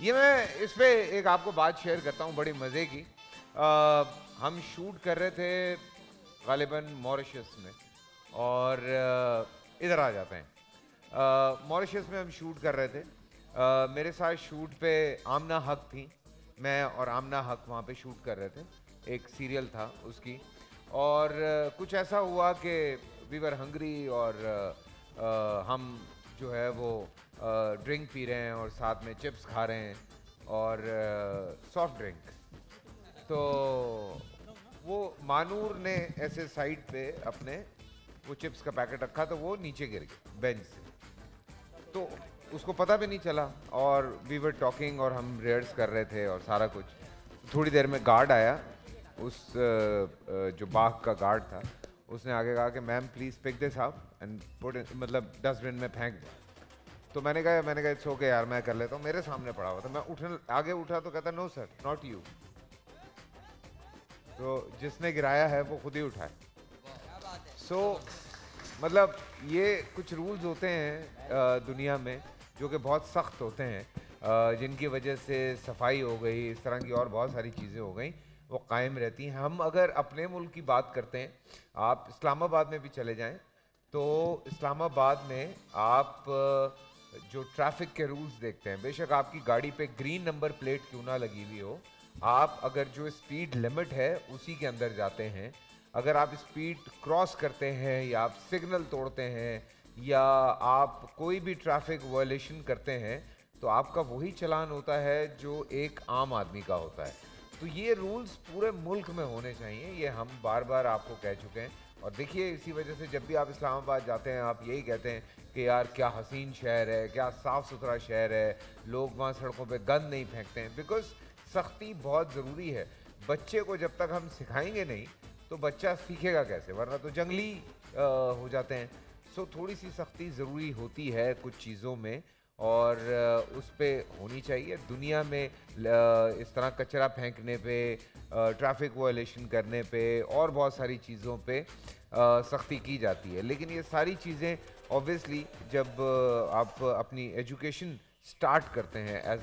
ये मैं इस पे एक आपको बात शेयर करता हूँ बड़ी मज़े की। हम शूट कर रहे थे गालिबन मॉरिशस में, और इधर आ जाते हैं। मॉरिशस में हम शूट कर रहे थे। मेरे साथ शूट पे आमना हक थी। मैं और आमना हक वहाँ पे शूट कर रहे थे, एक सीरियल था उसकी। और कुछ ऐसा हुआ कि वी वर हंग्री, और हम जो है वो ड्रिंक पी रहे हैं और साथ में चिप्स खा रहे हैं, और सॉफ्ट ड्रिंक। तो वो मानूर ने ऐसे साइड पे अपने वो चिप्स का पैकेट रखा, तो वो नीचे गिर गया बेंच से। तो उसको पता भी नहीं चला, और वी वर टॉकिंग और हम रिहर्स कर रहे थे और सारा कुछ। थोड़ी देर में गार्ड आया, उस जो बाग का गार्ड था, उसने आगे कहा कि ma'am please pick this up and put, मतलब डस्टबिन में फेंक दो। तो मैंने कहा इट्स ओके यार, मैं कर लेता हूँ। मेरे सामने पड़ा हुआ था, मैं उठने आगे उठा तो कहता नो सर, नॉट यू। तो जिसने गिराया है वो खुद ही उठाए। सो मतलब ये कुछ रूल्स होते हैं दुनिया में जो कि बहुत सख्त होते हैं, जिनकी वजह से सफाई हो गई, इस तरह की और बहुत सारी चीज़ें हो गई, वो कायम रहती हैं। हम अगर अपने मुल्क की बात करते हैं, आप इस्लामाबाद में भी चले जाएं, तो इस्लामाबाद में आप जो ट्रैफिक के रूल्स देखते हैं, बेशक आपकी गाड़ी पे ग्रीन नंबर प्लेट क्यों ना लगी हुई हो, आप अगर जो स्पीड लिमिट है उसी के अंदर जाते हैं। अगर आप स्पीड क्रॉस करते हैं, या आप सिग्नल तोड़ते हैं, या आप कोई भी ट्रैफिक वायलेशन करते हैं, तो आपका वही चालान होता है जो एक आम आदमी का होता है। तो ये रूल्स पूरे मुल्क में होने चाहिए, ये हम बार बार आपको कह चुके हैं। और देखिए, इसी वजह से जब भी आप इस्लामाबाद जाते हैं, आप यही कहते हैं कि यार क्या हसीन शहर है, क्या साफ़ सुथरा शहर है, लोग वहाँ सड़कों पे गंद नहीं फेंकते हैं। बिकॉज सख्ती बहुत ज़रूरी है। बच्चे को जब तक हम सिखाएंगे नहीं, तो बच्चा सीखेगा कैसे, वरना तो जंगली हो जाते हैं। सो थोड़ी सी सख्ती ज़रूरी होती है कुछ चीज़ों में, और उस पे होनी चाहिए। दुनिया में इस तरह कचरा फेंकने पे, ट्रैफिक वायलेशन करने पे, और बहुत सारी चीज़ों पे सख्ती की जाती है। लेकिन ये सारी चीज़ें ऑब्वियसली जब आप अपनी एजुकेशन स्टार्ट करते हैं, एज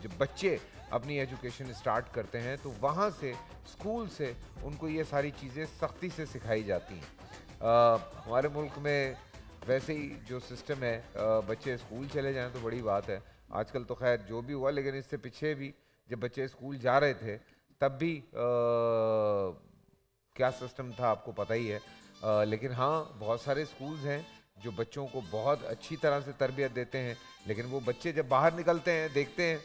जब बच्चे अपनी एजुकेशन स्टार्ट करते हैं, तो वहाँ से, स्कूल से उनको ये सारी चीज़ें सख्ती से सिखाई जाती हैं। हमारे मुल्क में वैसे ही जो सिस्टम है, बच्चे स्कूल चले जाएं तो बड़ी बात है। आजकल तो खैर जो भी हुआ, लेकिन इससे पीछे भी जब बच्चे स्कूल जा रहे थे, तब भी क्या सिस्टम था आपको पता ही है। लेकिन हाँ, बहुत सारे स्कूल्स हैं जो बच्चों को बहुत अच्छी तरह से तरबियत देते हैं, लेकिन वो बच्चे जब बाहर निकलते हैं, देखते हैं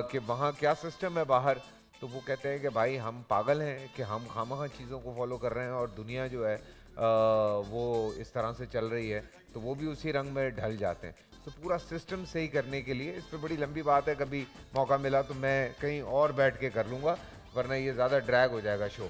कि वहाँ क्या सिस्टम है बाहर, तो वो कहते हैं कि भाई हम पागल हैं कि हम खामखा चीज़ों को फॉलो कर रहे हैं, और दुनिया जो है वो इस तरह से चल रही है, तो वो भी उसी रंग में ढल जाते हैं। तो पूरा सिस्टम सही करने के लिए, इस पर बड़ी लंबी बात है, कभी मौका मिला तो मैं कहीं और बैठ के कर लूँगा, वरना ये ज़्यादा ड्रैग हो जाएगा शो।